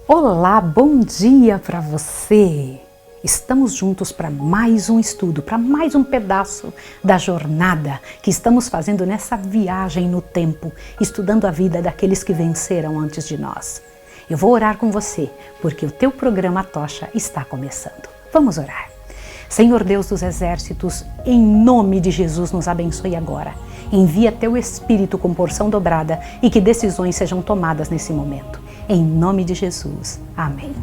Olá, bom dia para você! Estamos juntos para mais um estudo, para mais um pedaço da jornada que estamos fazendo nessa viagem no tempo, estudando a vida daqueles que venceram antes de nós. Eu vou orar com você, porque o teu programa Tocha está começando. Vamos orar. Senhor Deus dos exércitos, em nome de Jesus, nos abençoe agora. Envia teu Espírito com porção dobrada e que decisões sejam tomadas nesse momento. Em nome de Jesus. Amém.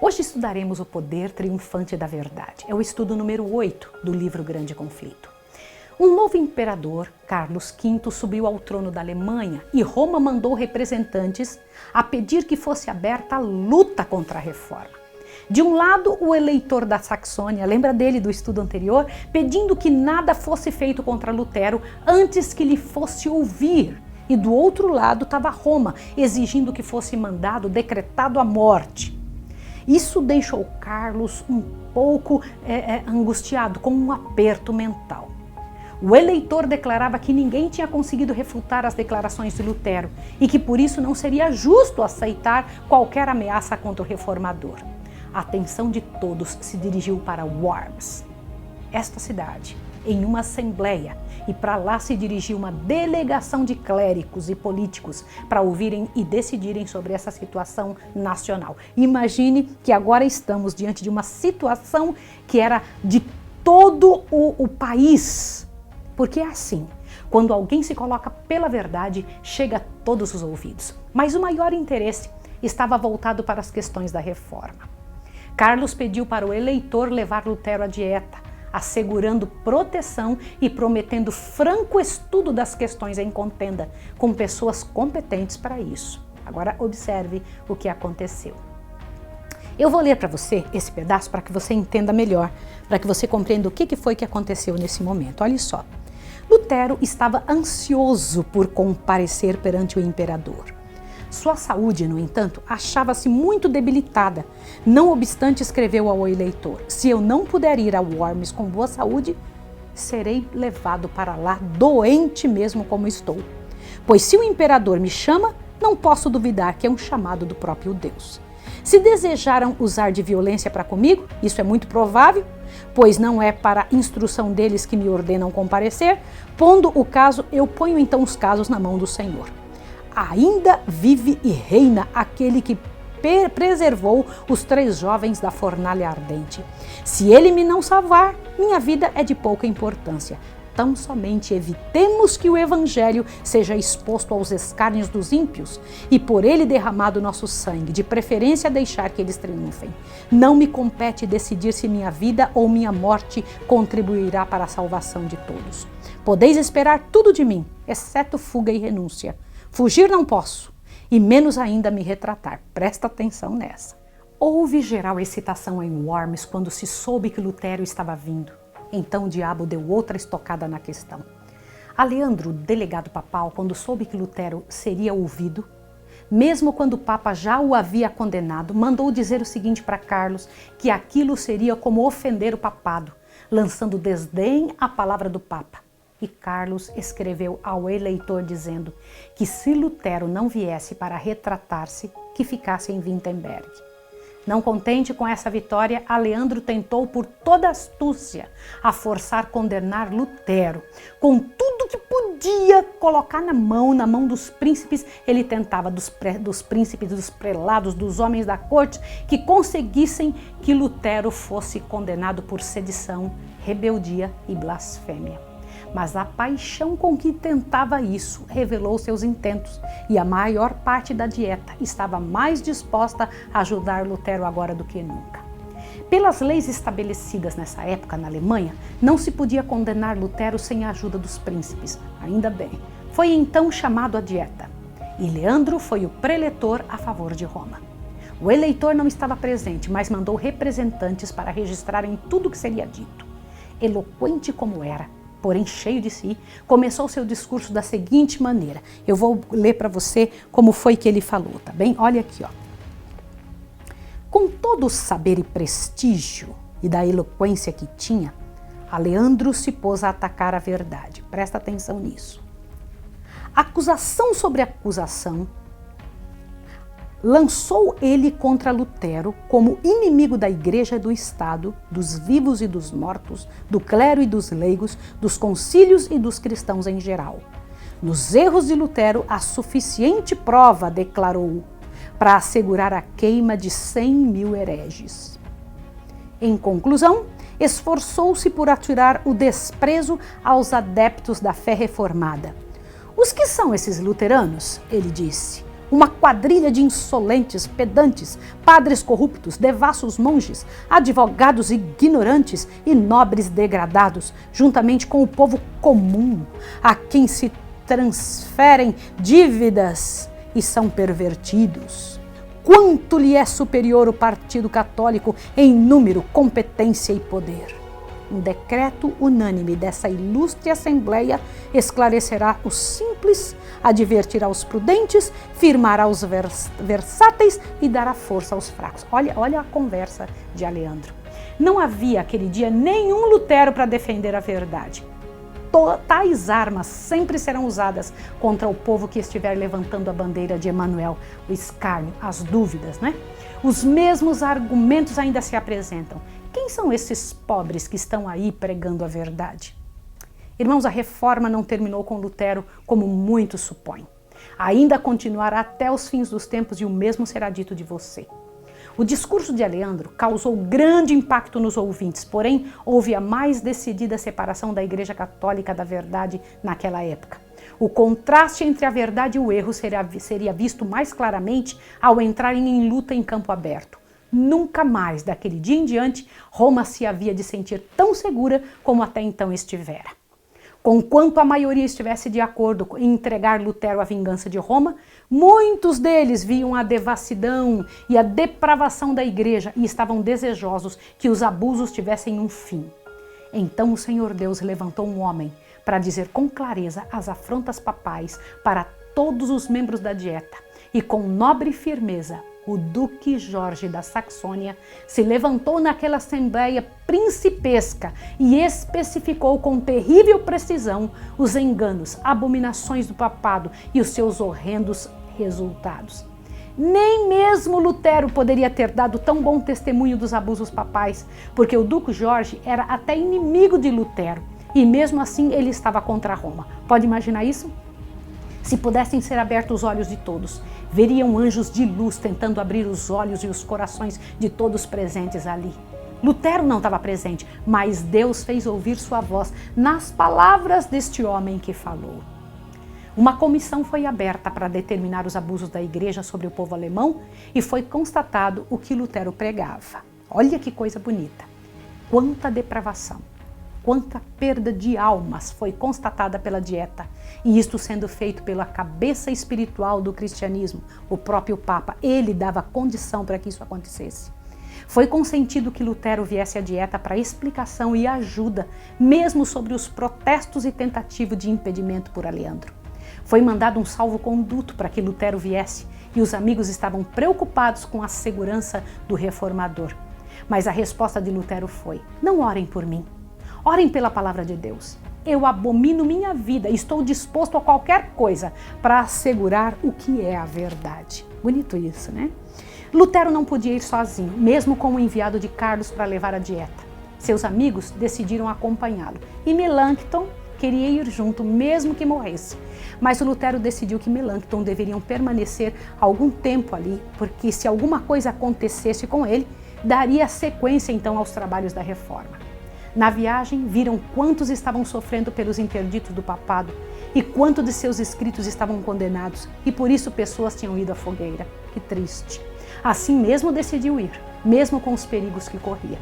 Hoje estudaremos o poder triunfante da verdade. É o estudo número 8 do livro Grande Conflito. Um novo imperador, Carlos V, subiu ao trono da Alemanha e Roma mandou representantes a pedir que fosse aberta a luta contra a reforma. De um lado, o eleitor da Saxônia, lembra dele do estudo anterior, pedindo que nada fosse feito contra Lutero antes que lhe fosse ouvir. E do outro lado estava Roma, exigindo que fosse decretado a morte. Isso deixou Carlos um pouco angustiado, com um aperto mental. O eleitor declarava que ninguém tinha conseguido refutar as declarações de Lutero e que por isso não seria justo aceitar qualquer ameaça contra o reformador. A atenção de todos se dirigiu para Worms, esta cidade, em uma assembleia, e para lá se dirigiu uma delegação de clérigos e políticos para ouvirem e decidirem sobre essa situação nacional. Imagine que agora estamos diante de uma situação que era de todo o país, porque é assim, quando alguém se coloca pela verdade, chega a todos os ouvidos. Mas o maior interesse estava voltado para as questões da reforma. Carlos pediu para o eleitor levar Lutero à dieta, assegurando proteção e prometendo franco estudo das questões em contenda, com pessoas competentes para isso. Agora observe o que aconteceu. Eu vou ler para você esse pedaço para que você entenda melhor, para que você compreenda o que foi que aconteceu nesse momento. Olha só, Lutero estava ansioso por comparecer perante o imperador. Sua saúde, no entanto, achava-se muito debilitada. Não obstante, escreveu ao eleitor: se eu não puder ir a Worms com boa saúde, serei levado para lá doente mesmo como estou. Pois se o imperador me chama, não posso duvidar que é um chamado do próprio Deus. Se desejaram usar de violência para comigo, isso é muito provável, pois não é para instrução deles que me ordenam comparecer. Pondo o caso, eu ponho então os casos na mão do Senhor. Ainda vive e reina aquele que preservou os 3 jovens da fornalha ardente. Se ele me não salvar, minha vida é de pouca importância. Tão somente evitemos que o evangelho seja exposto aos escárnios dos ímpios e por ele derramado nosso sangue, de preferência deixar que eles triunfem. Não me compete decidir se minha vida ou minha morte contribuirá para a salvação de todos. Podeis esperar tudo de mim, exceto fuga e renúncia. Fugir não posso, e menos ainda me retratar. Presta atenção nessa. Houve geral excitação em Worms quando se soube que Lutero estava vindo. Então o diabo deu outra estocada na questão. Aleandro, delegado papal, quando soube que Lutero seria ouvido, mesmo quando o Papa já o havia condenado, mandou dizer o seguinte para Carlos, que aquilo seria como ofender o papado, lançando desdém à palavra do Papa. E Carlos escreveu ao eleitor dizendo que se Lutero não viesse para retratar-se, que ficasse em Wittenberg. Não contente com essa vitória, Aleandro tentou por toda astúcia a forçar condenar Lutero. Com tudo que podia colocar na mão dos príncipes, ele tentava dos príncipes, dos prelados, dos homens da corte, que conseguissem que Lutero fosse condenado por sedição, rebeldia e blasfêmia. Mas a paixão com que tentava isso revelou seus intentos e a maior parte da dieta estava mais disposta a ajudar Lutero agora do que nunca. Pelas leis estabelecidas nessa época na Alemanha, não se podia condenar Lutero sem a ajuda dos príncipes. Ainda bem. Foi então chamado à dieta. E Leandro foi o preletor a favor de Roma. O eleitor não estava presente, mas mandou representantes para registrarem tudo o que seria dito. Eloquente como era, porém cheio de si, começou seu discurso da seguinte maneira. Eu vou ler para você como foi que ele falou, tá bem? Olha aqui, ó. Com todo o saber e prestígio e da eloquência que tinha, Aleandro se pôs a atacar a verdade. Presta atenção nisso. Acusação sobre acusação, lançou ele contra Lutero como inimigo da Igreja e do Estado, dos vivos e dos mortos, do clero e dos leigos, dos concílios e dos cristãos em geral. Nos erros de Lutero, há suficiente prova, declarou, para assegurar a queima de 100.000 hereges. Em conclusão, esforçou-se por atirar o desprezo aos adeptos da fé reformada. Os que são esses luteranos? Ele disse. Uma quadrilha de insolentes, pedantes, padres corruptos, devassos monges, advogados ignorantes e nobres degradados, juntamente com o povo comum, a quem se transferem dívidas e são pervertidos. Quanto lhe é superior o Partido Católico em número, competência e poder? Um decreto unânime dessa ilustre Assembleia esclarecerá os simples, advertirá os prudentes, firmará os versáteis e dará força aos fracos. Olha a conversa de Aleandro. Não havia aquele dia nenhum Lutero para defender a verdade. Tais armas sempre serão usadas contra o povo que estiver levantando a bandeira de Emanuel, o escárnio, as dúvidas, né? Os mesmos argumentos ainda se apresentam. Quem são esses pobres que estão aí pregando a verdade? Irmãos, a reforma não terminou com Lutero, como muitos supõem. Ainda continuará até os fins dos tempos e o mesmo será dito de você. O discurso de Aleandro causou grande impacto nos ouvintes, porém houve a mais decidida separação da Igreja Católica da verdade naquela época. O contraste entre a verdade e o erro seria visto mais claramente ao entrarem em luta em campo aberto. Nunca mais, daquele dia em diante, Roma se havia de sentir tão segura como até então estivera. Conquanto a maioria estivesse de acordo em entregar Lutero à vingança de Roma, muitos deles viam a devassidão e a depravação da igreja e estavam desejosos que os abusos tivessem um fim. Então o Senhor Deus levantou um homem para dizer com clareza as afrontas papais para todos os membros da dieta e com nobre firmeza o Duque Jorge da Saxônia se levantou naquela assembleia principesca e especificou com terrível precisão os enganos, abominações do papado e os seus horrendos resultados. Nem mesmo Lutero poderia ter dado tão bom testemunho dos abusos papais, porque o Duque Jorge era até inimigo de Lutero e mesmo assim ele estava contra Roma. Pode imaginar isso? Se pudessem ser abertos os olhos de todos, veriam anjos de luz tentando abrir os olhos e os corações de todos presentes ali. Lutero não estava presente, mas Deus fez ouvir sua voz nas palavras deste homem que falou. Uma comissão foi aberta para determinar os abusos da igreja sobre o povo alemão e foi constatado o que Lutero pregava. Olha que coisa bonita! Quanta depravação! Quanta perda de almas foi constatada pela dieta, e isto sendo feito pela cabeça espiritual do cristianismo, o próprio Papa. Ele dava condição para que isso acontecesse. Foi consentido que Lutero viesse à dieta para explicação e ajuda, mesmo sobre os protestos e tentativa de impedimento por Aleandro. Foi mandado um salvo-conduto para que Lutero viesse, e os amigos estavam preocupados com a segurança do reformador. Mas a resposta de Lutero foi: não orem por mim. Orem pela palavra de Deus. Eu abomino minha vida e estou disposto a qualquer coisa para assegurar o que é a verdade. Bonito isso, né? Lutero não podia ir sozinho, mesmo com o enviado de Carlos para levar a dieta. Seus amigos decidiram acompanhá-lo e Melanchthon queria ir junto, mesmo que morresse. Mas o Lutero decidiu que Melanchthon deveriam permanecer algum tempo ali, porque se alguma coisa acontecesse com ele, daria sequência então aos trabalhos da reforma. Na viagem, viram quantos estavam sofrendo pelos interditos do papado e quanto de seus escritos estavam condenados, e por isso pessoas tinham ido à fogueira. Que triste. Assim mesmo decidiu ir, mesmo com os perigos que corria.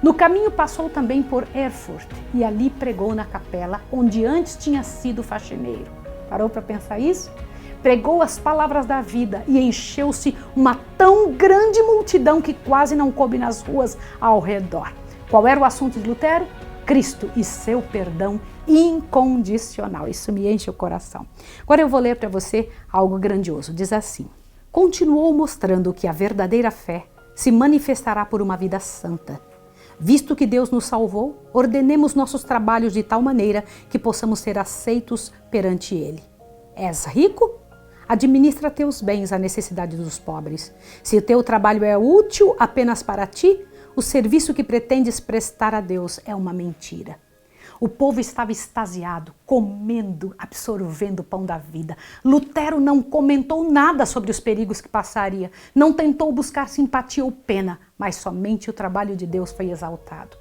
No caminho passou também por Erfurt e ali pregou na capela onde antes tinha sido faxineiro. Parou para pensar isso? Pregou as palavras da vida e encheu-se uma tão grande multidão que quase não coube nas ruas ao redor. Qual era o assunto de Lutero? Cristo e seu perdão incondicional. Isso me enche o coração. Agora eu vou ler para você algo grandioso. Diz assim: continuou mostrando que a verdadeira fé se manifestará por uma vida santa. Visto que Deus nos salvou, ordenemos nossos trabalhos de tal maneira que possamos ser aceitos perante Ele. És rico? Administra teus bens à necessidade dos pobres. Se o teu trabalho é útil apenas para ti, o serviço que pretendes prestar a Deus é uma mentira. O povo estava extasiado, comendo, absorvendo o pão da vida. Lutero não comentou nada sobre os perigos que passaria, não tentou buscar simpatia ou pena, mas somente o trabalho de Deus foi exaltado.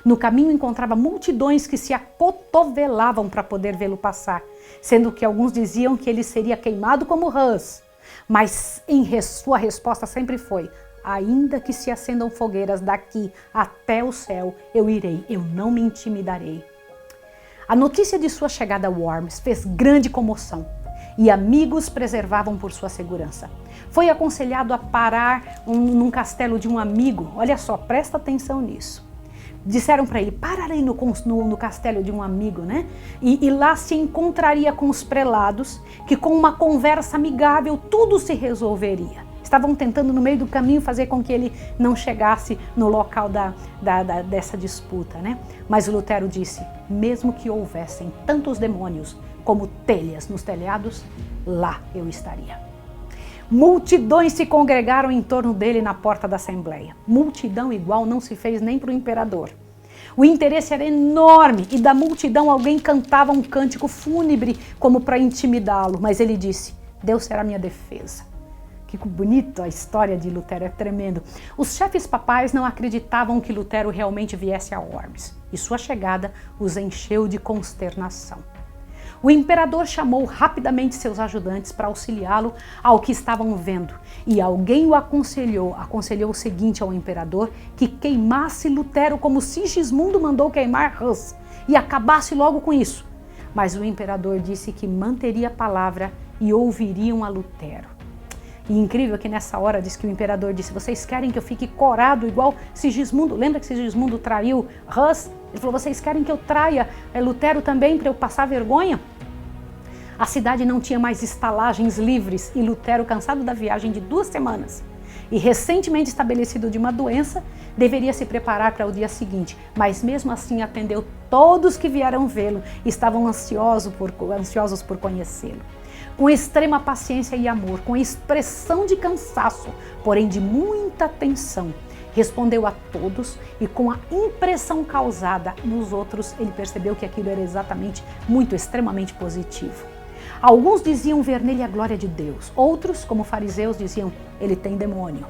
No caminho encontrava multidões que se acotovelavam para poder vê-lo passar, sendo que alguns diziam que ele seria queimado como rãs. Mas sua resposta sempre foi: ainda que se acendam fogueiras daqui até o céu, eu irei, eu não me intimidarei. A notícia de sua chegada a Worms fez grande comoção e amigos preservavam por sua segurança. Foi aconselhado a parar num castelo de um amigo. Olha só, presta atenção nisso. Disseram para ele, parar aí no castelo de um amigo, né? E lá se encontraria com os prelados, que com uma conversa amigável tudo se resolveria. Estavam tentando no meio do caminho fazer com que ele não chegasse no local dessa disputa, né? Mas o Lutero disse, mesmo que houvessem tantos demônios como telhas nos telhados, lá eu estaria. Multidões se congregaram em torno dele na porta da Assembleia. Multidão igual não se fez nem para o imperador. O interesse era enorme e da multidão alguém cantava um cântico fúnebre como para intimidá-lo, mas ele disse, Deus será minha defesa. Que bonito, a história de Lutero, é tremendo. Os chefes papais não acreditavam que Lutero realmente viesse a Worms e sua chegada os encheu de consternação. O imperador chamou rapidamente seus ajudantes para auxiliá-lo ao que estavam vendo e alguém o aconselhou o seguinte ao imperador, que queimasse Lutero como Sigismundo mandou queimar Hus e acabasse logo com isso. Mas o imperador disse que manteria a palavra e ouviriam a Lutero. E incrível que nessa hora diz que o imperador disse, vocês querem que eu fique corado igual Sigismundo? Lembra que Sigismundo traiu Hus? Ele falou, vocês querem que eu traia Lutero também para eu passar vergonha? A cidade não tinha mais estalagens livres e Lutero, cansado da viagem de 2 semanas e recentemente estabelecido de uma doença, deveria se preparar para o dia seguinte, mas mesmo assim atendeu todos que vieram vê-lo e estavam ansiosos por conhecê-lo. Com extrema paciência e amor, com expressão de cansaço, porém de muita atenção, respondeu a todos e com a impressão causada nos outros, ele percebeu que aquilo era extremamente positivo. Alguns diziam ver nele a glória de Deus, outros, como fariseus, diziam, ele tem demônio.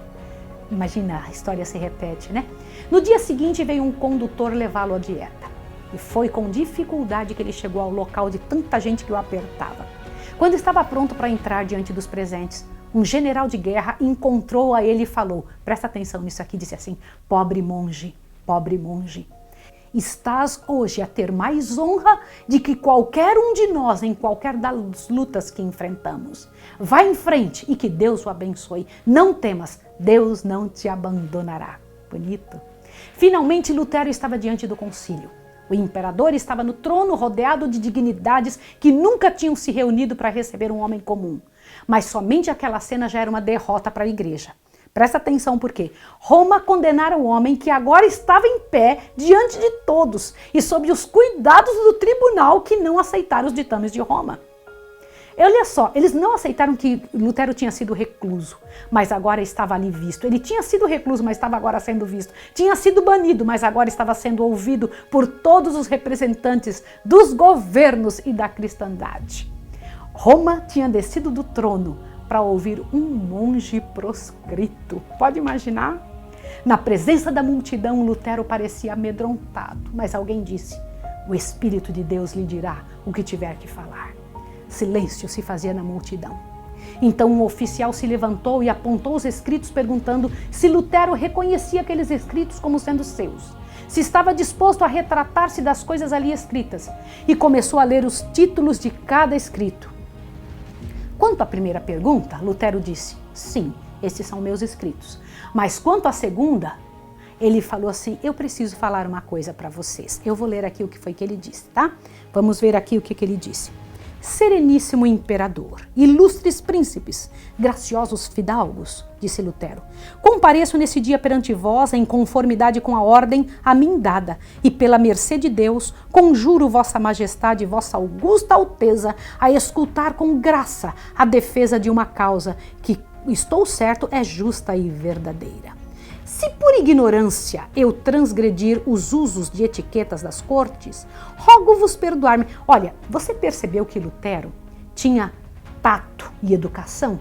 Imagina, a história se repete, né? No dia seguinte veio um condutor levá-lo à dieta e foi com dificuldade que ele chegou ao local de tanta gente que o apertava. Quando estava pronto para entrar diante dos presentes, um general de guerra encontrou a ele e falou, presta atenção nisso aqui, disse assim, pobre monge, estás hoje a ter mais honra de que qualquer um de nós em qualquer das lutas que enfrentamos. Vá em frente e que Deus o abençoe. Não temas, Deus não te abandonará. Bonito. Finalmente Lutero estava diante do concílio. O imperador estava no trono rodeado de dignidades que nunca tinham se reunido para receber um homem comum. Mas somente aquela cena já era uma derrota para a igreja. Presta atenção porque Roma condenara o homem que agora estava em pé diante de todos e sob os cuidados do tribunal que não aceitara os ditames de Roma. Olha só, eles não aceitaram que Lutero tinha sido recluso, mas agora estava ali visto. Ele tinha sido recluso, mas estava agora sendo visto. Tinha sido banido, mas agora estava sendo ouvido por todos os representantes dos governos e da cristandade. Roma tinha descido do trono para ouvir um monge proscrito. Pode imaginar? Na presença da multidão, Lutero parecia amedrontado, mas alguém disse: o Espírito de Deus lhe dirá o que tiver que falar. Silêncio se fazia na multidão. Então um oficial se levantou e apontou os escritos perguntando se Lutero reconhecia aqueles escritos como sendo seus, se estava disposto a retratar-se das coisas ali escritas, e começou a ler os títulos de cada escrito. Quanto à primeira pergunta, Lutero disse: sim, esses são meus escritos. Mas quanto à segunda, ele falou assim: eu preciso falar uma coisa para vocês. Eu vou ler aqui o que foi que ele disse, tá? Vamos ver aqui o que ele disse. Sereníssimo imperador, ilustres príncipes, graciosos fidalgos, disse Lutero, compareço nesse dia perante vós em conformidade com a ordem a mim dada, e pela mercê de Deus, conjuro vossa majestade e vossa augusta alteza a escutar com graça a defesa de uma causa que, estou certo, é justa e verdadeira. Se por ignorância eu transgredir os usos de etiquetas das cortes, rogo-vos perdoar-me. Olha, você percebeu que Lutero tinha tato e educação?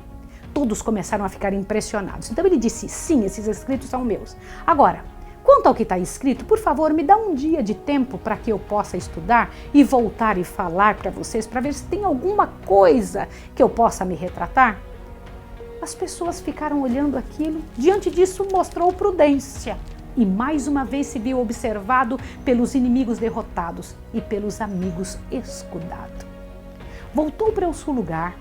Todos começaram a ficar impressionados. Então ele disse: sim, esses escritos são meus. Agora, quanto ao que está escrito, por favor, me dá um dia de tempo para que eu possa estudar e voltar e falar para vocês, para ver se tem alguma coisa que eu possa me retratar. As pessoas ficaram olhando aquilo. Diante disso, mostrou prudência. E mais uma vez se viu observado pelos inimigos derrotados e pelos amigos escudados. Voltou para o seu lugar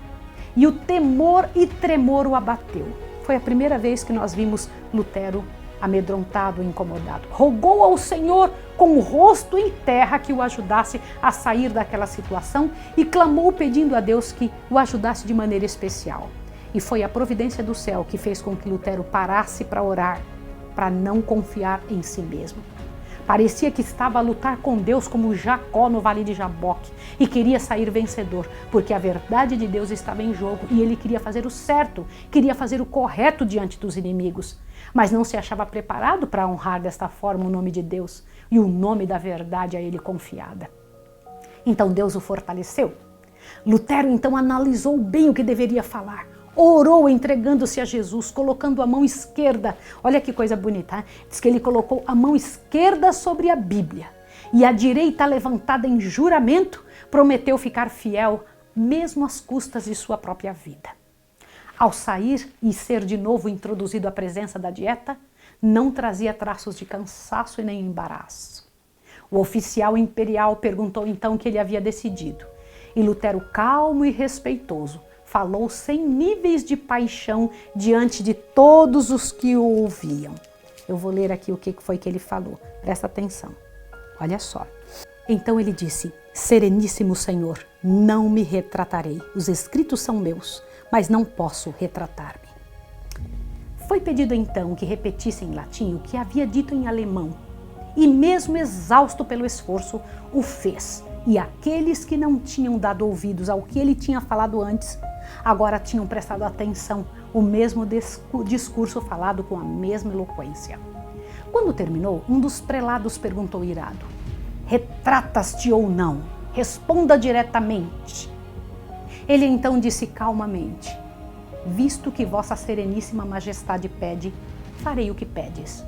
e o temor e tremor o abateu. Foi a primeira vez que nós vimos Lutero amedrontado e incomodado. Rogou ao Senhor com o rosto em terra que o ajudasse a sair daquela situação e clamou pedindo a Deus que o ajudasse de maneira especial. E foi a providência do céu que fez com que Lutero parasse para orar, para não confiar em si mesmo. Parecia que estava a lutar com Deus como Jacó no Vale de Jaboque e queria sair vencedor, porque a verdade de Deus estava em jogo e ele queria fazer o certo, queria fazer o correto diante dos inimigos, mas não se achava preparado para honrar desta forma o nome de Deus e o nome da verdade a ele confiada. Então Deus o fortaleceu. Lutero então analisou bem o que deveria falar. Orou entregando-se a Jesus, colocando a mão esquerda. Olha que coisa bonita, hein? Diz que ele colocou a mão esquerda sobre a Bíblia e a direita levantada em juramento, prometeu ficar fiel, mesmo às custas de sua própria vida. Ao sair e ser de novo introduzido à presença da dieta, não trazia traços de cansaço e nem embaraço. O oficial imperial perguntou então o que ele havia decidido. E Lutero, calmo e respeitoso, falou sem níveis de paixão diante de todos os que o ouviam. Eu vou ler aqui o que foi que ele falou. Presta atenção. Olha só. Então ele disse: Sereníssimo Senhor, não me retratarei. Os escritos são meus, mas não posso retratar-me. Foi pedido então que repetisse em latim o que havia dito em alemão. E mesmo exausto pelo esforço, o fez. E aqueles que não tinham dado ouvidos ao que ele tinha falado antes, agora tinham prestado atenção, o mesmo discurso falado com a mesma eloquência. Quando terminou, um dos prelados perguntou irado: retratas-te ou não? Responda diretamente. Ele então disse calmamente: visto que vossa sereníssima majestade pede, farei o que pedes.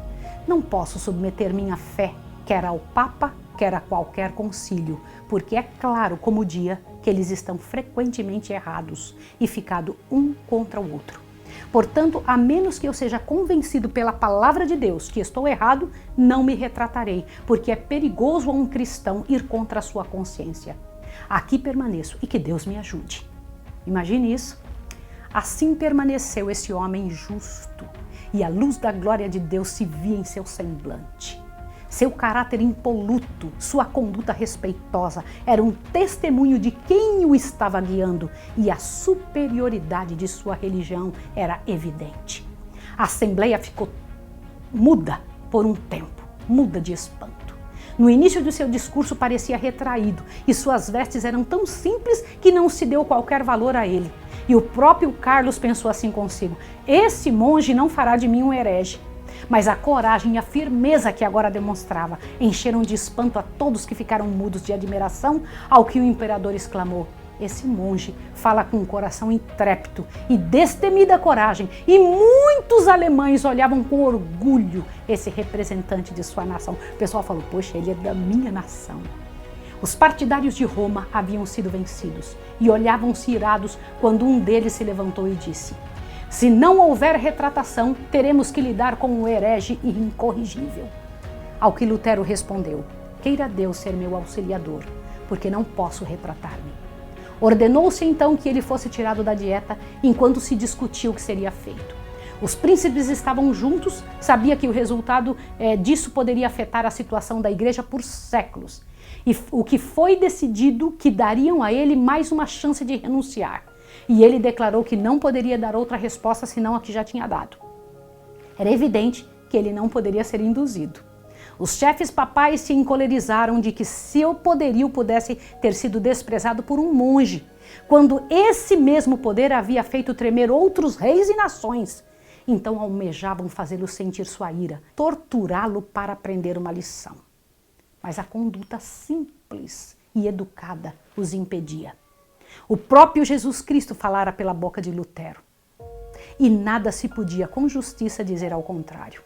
Não posso submeter minha fé, quer ao Papa, quer a qualquer concílio, porque é claro como o dia que eles estão frequentemente errados e ficado um contra o outro. Portanto, a menos que eu seja convencido pela palavra de Deus que estou errado, não me retratarei, porque é perigoso a um cristão ir contra a sua consciência. Aqui permaneço e que Deus me ajude. Imagine isso. Assim permaneceu esse homem justo, e a luz da glória de Deus se via em seu semblante. Seu caráter impoluto, sua conduta respeitosa, era um testemunho de quem o estava guiando, e a superioridade de sua religião era evidente. A assembleia ficou muda por um tempo, muda de espanto. No início de seu discurso parecia retraído e suas vestes eram tão simples que não se deu qualquer valor a ele. E o próprio Carlos pensou assim consigo: esse monge não fará de mim um herege. Mas a coragem e a firmeza que agora demonstrava encheram de espanto a todos que ficaram mudos de admiração, ao que o imperador exclamou: esse monge fala com um coração intrépido e destemida coragem, e muitos alemães olhavam com orgulho esse representante de sua nação. O pessoal falou: poxa, ele é da minha nação. Os partidários de Roma haviam sido vencidos e olhavam-se irados quando um deles se levantou e disse: se não houver retratação, teremos que lidar com um herege incorrigível. Ao que Lutero respondeu: queira Deus ser meu auxiliador, porque não posso retratar-me. Ordenou-se então que ele fosse tirado da dieta enquanto se discutia o que seria feito. Os príncipes estavam juntos, sabia que o resultado disso poderia afetar a situação da igreja por séculos. E o que foi decidido que dariam a ele mais uma chance de renunciar. E ele declarou que não poderia dar outra resposta senão a que já tinha dado. Era evidente que ele não poderia ser induzido. Os chefes papais se encolerizaram de que seu poderio pudesse ter sido desprezado por um monge, quando esse mesmo poder havia feito tremer outros reis e nações. Então almejavam fazê-lo sentir sua ira, torturá-lo para aprender uma lição. Mas a conduta simples e educada os impedia. O próprio Jesus Cristo falara pela boca de Lutero. E nada se podia com justiça dizer ao contrário.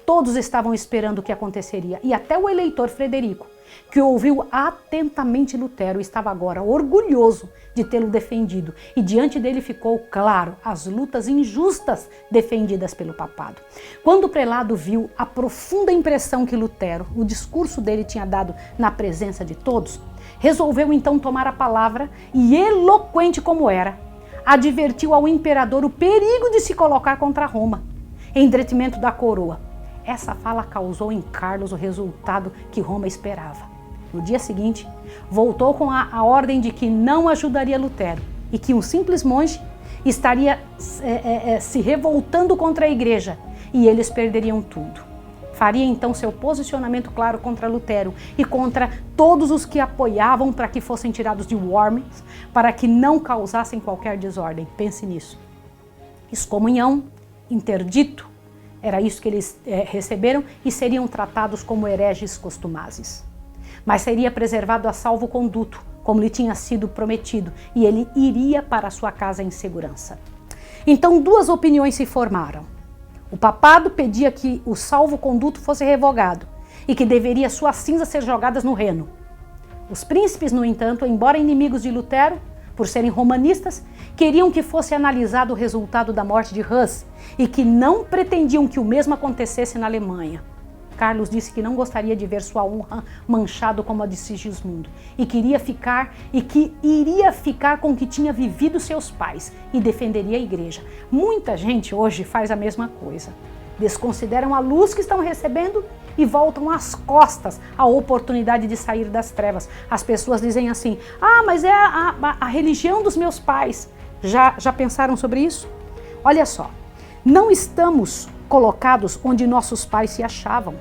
Todos estavam esperando o que aconteceria, e até o eleitor Frederico, que ouviu atentamente Lutero, estava agora orgulhoso de tê-lo defendido, e diante dele ficou claro as lutas injustas defendidas pelo papado. Quando o prelado viu a profunda impressão que Lutero, o discurso dele tinha dado na presença de todos, resolveu então tomar a palavra e, eloquente como era, advertiu ao imperador o perigo de se colocar contra Roma, em detrimento da coroa. Essa fala causou em Carlos o resultado que Roma esperava. No dia seguinte, voltou com a ordem de que não ajudaria Lutero e que um simples monge estaria se revoltando contra a igreja e eles perderiam tudo. Faria então seu posicionamento claro contra Lutero e contra todos os que apoiavam para que fossem tirados de Worms, para que não causassem qualquer desordem. Pense nisso. Excomunhão, interdito, era isso que eles receberam e seriam tratados como hereges costumazes. Mas seria preservado a salvo-conduto, como lhe tinha sido prometido, e ele iria para sua casa em segurança. Então duas opiniões se formaram. O papado pedia que o salvo-conduto fosse revogado e que deveria suas cinzas ser jogadas no Reno. Os príncipes, no entanto, embora inimigos de Lutero, por serem romanistas, queriam que fosse analisado o resultado da morte de Hus e que não pretendiam que o mesmo acontecesse na Alemanha. Carlos disse que não gostaria de ver sua honra manchada como a de Sigismundo e que iria ficar com o que tinha vivido seus pais e defenderia a igreja. Muita gente hoje faz a mesma coisa. Desconsideram a luz que estão recebendo e voltam às costas à oportunidade de sair das trevas. As pessoas dizem assim: mas é a religião dos meus pais. Já pensaram sobre isso? Olha só, não estamos colocados onde nossos pais se achavam.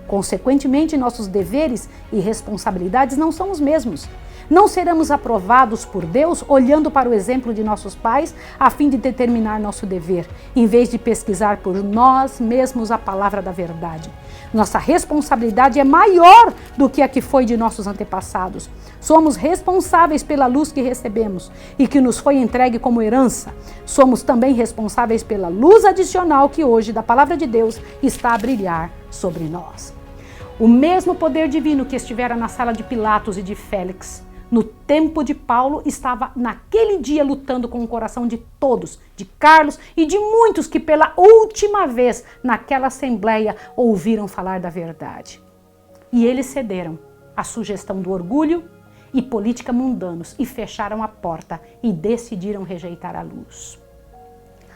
Consequentemente, nossos deveres e responsabilidades não são os mesmos. Não seremos aprovados por Deus olhando para o exemplo de nossos pais a fim de determinar nosso dever, em vez de pesquisar por nós mesmos a palavra da verdade. Nossa responsabilidade é maior do que a que foi de nossos antepassados. Somos responsáveis pela luz que recebemos e que nos foi entregue como herança. Somos também responsáveis pela luz adicional que hoje, da palavra de Deus, está a brilhar sobre nós. O mesmo poder divino que estivera na sala de Pilatos e de Félix, no tempo de Paulo, estava naquele dia lutando com o coração de todos, de Carlos e de muitos que pela última vez naquela assembleia ouviram falar da verdade. E eles cederam à sugestão do orgulho e política mundanos e fecharam a porta e decidiram rejeitar a luz.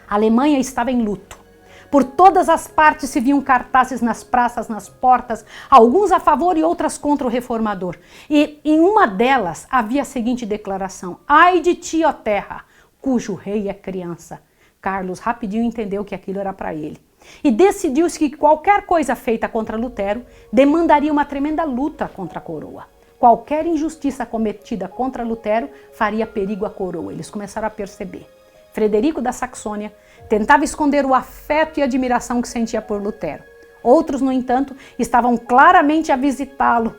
A Alemanha estava em luto. Por todas as partes se viam cartazes nas praças, nas portas, alguns a favor e outras contra o reformador. E em uma delas havia a seguinte declaração: ai de ti, ó terra, cujo rei é criança. Carlos rapidinho entendeu que aquilo era para ele. E decidiu-se que qualquer coisa feita contra Lutero demandaria uma tremenda luta contra a coroa. Qualquer injustiça cometida contra Lutero faria perigo à coroa. Eles começaram a perceber. Frederico da Saxônia tentava esconder o afeto e admiração que sentia por Lutero. Outros, no entanto, estavam claramente a visitá-lo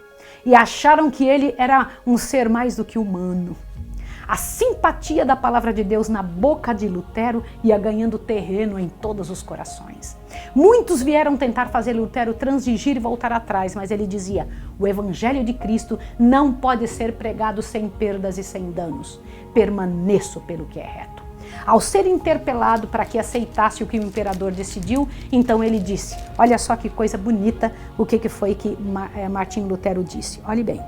e acharam que ele era um ser mais do que humano. A simpatia da palavra de Deus na boca de Lutero ia ganhando terreno em todos os corações. Muitos vieram tentar fazer Lutero transigir e voltar atrás, mas ele dizia: o evangelho de Cristo não pode ser pregado sem perdas e sem danos. Permaneço pelo que é reto. Ao ser interpelado para que aceitasse o que o imperador decidiu, então ele disse, olha só que coisa bonita, o que foi que Martinho Lutero disse, olhe bem.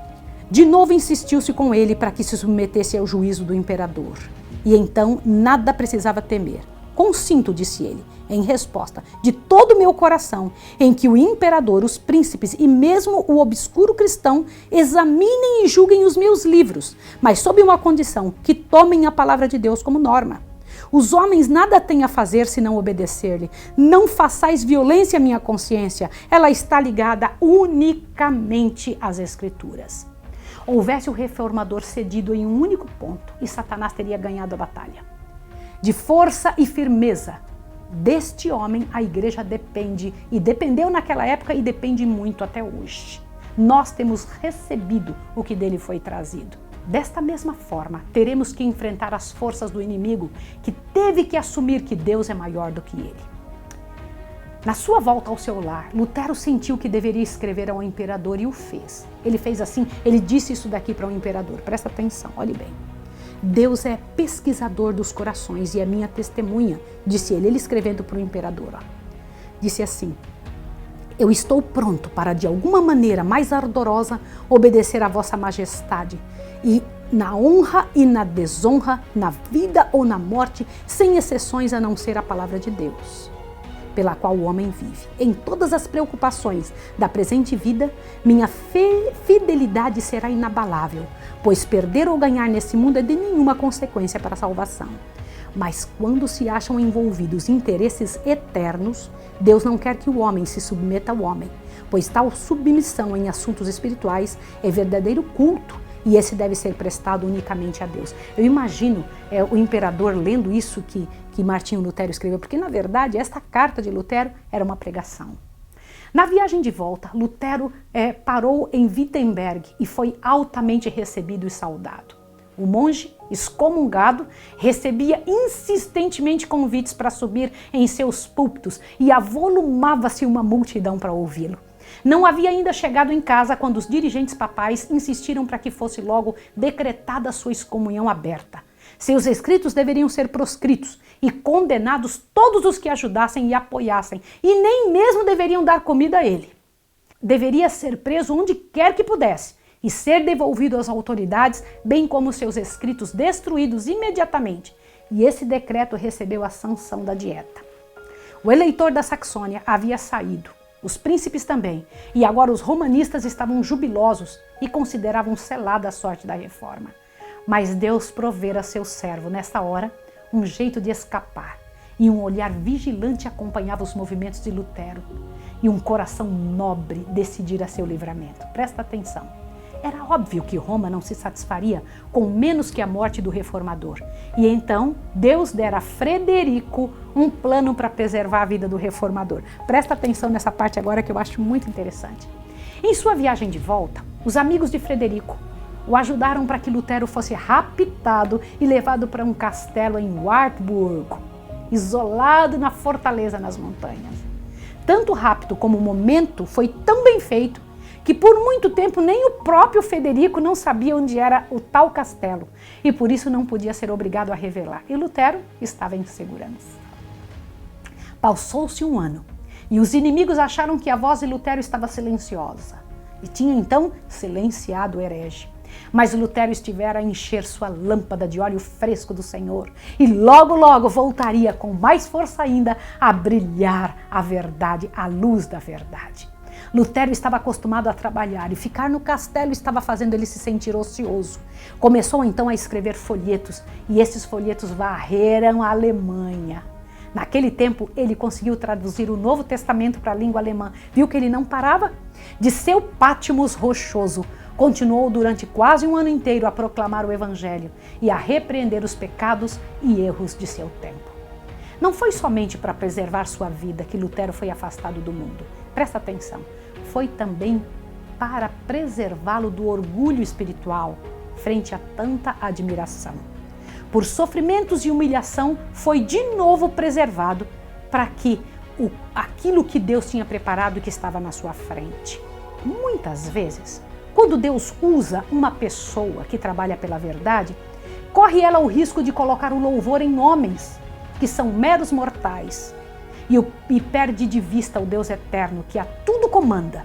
De novo insistiu-se com ele para que se submetesse ao juízo do imperador. E então nada precisava temer. Consinto, disse ele, em resposta, de todo o meu coração, em que o imperador, os príncipes e mesmo o obscuro cristão examinem e julguem os meus livros, mas sob uma condição, que tomem a palavra de Deus como norma. Os homens nada têm a fazer senão obedecer-lhe. Não façais violência à minha consciência, ela está ligada unicamente às Escrituras. Houvesse o reformador cedido em um único ponto e Satanás teria ganhado a batalha. De força e firmeza deste homem a igreja depende, e dependeu naquela época e depende muito até hoje. Nós temos recebido o que dele foi trazido. Desta mesma forma, teremos que enfrentar as forças do inimigo que teve que assumir que Deus é maior do que ele. Na sua volta ao seu lar, Lutero sentiu que deveria escrever ao imperador e o fez. Ele fez assim, ele disse isso daqui para o imperador, presta atenção, olhe bem. Deus é pesquisador dos corações e é minha testemunha, disse ele escrevendo para o imperador. Disse assim, eu estou pronto para de alguma maneira mais ardorosa obedecer a vossa majestade e na honra e na desonra, na vida ou na morte, sem exceções a não ser a palavra de Deus, pela qual o homem vive. Em todas as preocupações da presente vida, minha fidelidade será inabalável, pois perder ou ganhar nesse mundo é de nenhuma consequência para a salvação. Mas quando se acham envolvidos interesses eternos, Deus não quer que o homem se submeta ao homem, pois tal submissão em assuntos espirituais é verdadeiro culto, e esse deve ser prestado unicamente a Deus. Eu imagino o imperador lendo isso que Martinho Lutero escreveu, porque na verdade esta carta de Lutero era uma pregação. Na viagem de volta, Lutero parou em Wittenberg e foi altamente recebido e saudado. O monge, excomungado, recebia insistentemente convites para subir em seus púlpitos e avolumava-se uma multidão para ouvi-lo. Não havia ainda chegado em casa quando os dirigentes papais insistiram para que fosse logo decretada sua excomunhão aberta. Seus escritos deveriam ser proscritos e condenados todos os que ajudassem e apoiassem, e nem mesmo deveriam dar comida a ele. Deveria ser preso onde quer que pudesse e ser devolvido às autoridades, bem como seus escritos destruídos imediatamente. E esse decreto recebeu a sanção da Dieta. O eleitor da Saxônia havia saído, os príncipes também, e agora os romanistas estavam jubilosos e consideravam selada a sorte da reforma. Mas Deus provera a seu servo, nessa hora, um jeito de escapar, e um olhar vigilante acompanhava os movimentos de Lutero, e um coração nobre decidira seu livramento. Presta atenção. Era óbvio que Roma não se satisfaria com menos que a morte do reformador. E então, Deus dera a Frederico um plano para preservar a vida do reformador. Presta atenção nessa parte agora que eu acho muito interessante. Em sua viagem de volta, os amigos de Frederico o ajudaram para que Lutero fosse raptado e levado para um castelo em Wartburg, isolado na fortaleza nas montanhas. Tanto o rapto como o momento foi tão bem feito que por muito tempo nem o próprio Frederico não sabia onde era o tal castelo e por isso não podia ser obrigado a revelar. E Lutero estava em segurança. Passou-se um ano e os inimigos acharam que a voz de Lutero estava silenciosa e tinha então silenciado o herege. Mas Lutero estivera a encher sua lâmpada de óleo fresco do Senhor e logo, logo voltaria com mais força ainda a brilhar a verdade, a luz da verdade. Lutero estava acostumado a trabalhar e ficar no castelo estava fazendo ele se sentir ocioso. Começou então a escrever folhetos e esses folhetos varreram a Alemanha. Naquele tempo, ele conseguiu traduzir o Novo Testamento para a língua alemã. Viu que ele não parava? De seu Patmos rochoso, continuou durante quase um ano inteiro a proclamar o Evangelho e a repreender os pecados e erros de seu tempo. Não foi somente para preservar sua vida que Lutero foi afastado do mundo. Presta atenção. Foi também para preservá-lo do orgulho espiritual frente a tanta admiração. Por sofrimentos e humilhação, foi de novo preservado para que aquilo que Deus tinha preparado e que estava na sua frente. Muitas vezes, quando Deus usa uma pessoa que trabalha pela verdade, corre ela o risco de colocar o louvor em homens que são meros mortais e perde de vista o Deus eterno que a tudo comanda.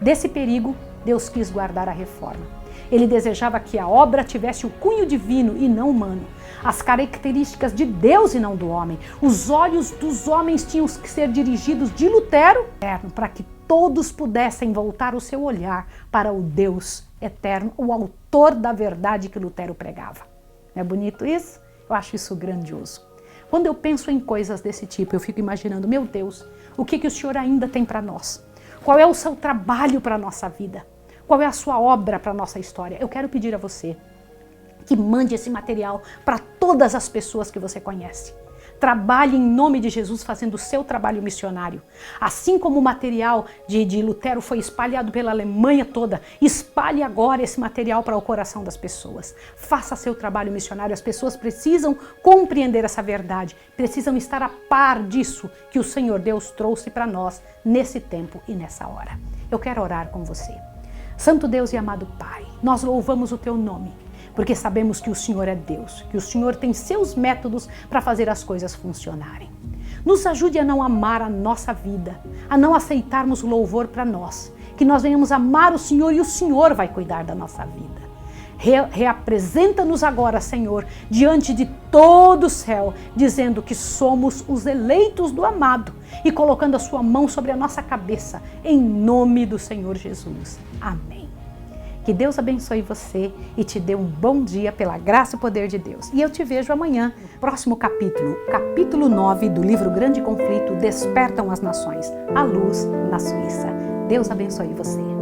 Desse perigo, Deus quis guardar a reforma. Ele desejava que a obra tivesse o cunho divino e não humano, as características de Deus e não do homem. Os olhos dos homens tinham que ser dirigidos de Lutero para que todos pudessem voltar o seu olhar para o Deus eterno, o autor da verdade que Lutero pregava. Não é bonito isso? Eu acho isso grandioso. Quando eu penso em coisas desse tipo, eu fico imaginando, meu Deus, o que o Senhor ainda tem para nós? Qual é o seu trabalho para a nossa vida? Qual é a sua obra para a nossa história? Eu quero pedir a você que mande esse material para todas as pessoas que você conhece. Trabalhe em nome de Jesus fazendo o seu trabalho missionário. Assim como o material de Lutero foi espalhado pela Alemanha toda, espalhe agora esse material para o coração das pessoas. Faça seu trabalho missionário. As pessoas precisam compreender essa verdade, precisam estar a par disso que o Senhor Deus trouxe para nós nesse tempo e nessa hora. Eu quero orar com você. Santo Deus e amado Pai, nós louvamos o Teu nome, porque sabemos que o Senhor é Deus, que o Senhor tem seus métodos para fazer as coisas funcionarem. Nos ajude a não amar a nossa vida, a não aceitarmos o louvor para nós, que nós venhamos amar o Senhor e o Senhor vai cuidar da nossa vida. Reapresenta-nos agora, Senhor, diante de todo o céu, dizendo que somos os eleitos do amado e colocando a sua mão sobre a nossa cabeça, em nome do Senhor Jesus. Amém. Que Deus abençoe você e te dê um bom dia pela graça e poder de Deus. E eu te vejo amanhã, próximo capítulo, capítulo 9 do livro Grande Conflito, Despertam as Nações, a luz na Suíça. Deus abençoe você.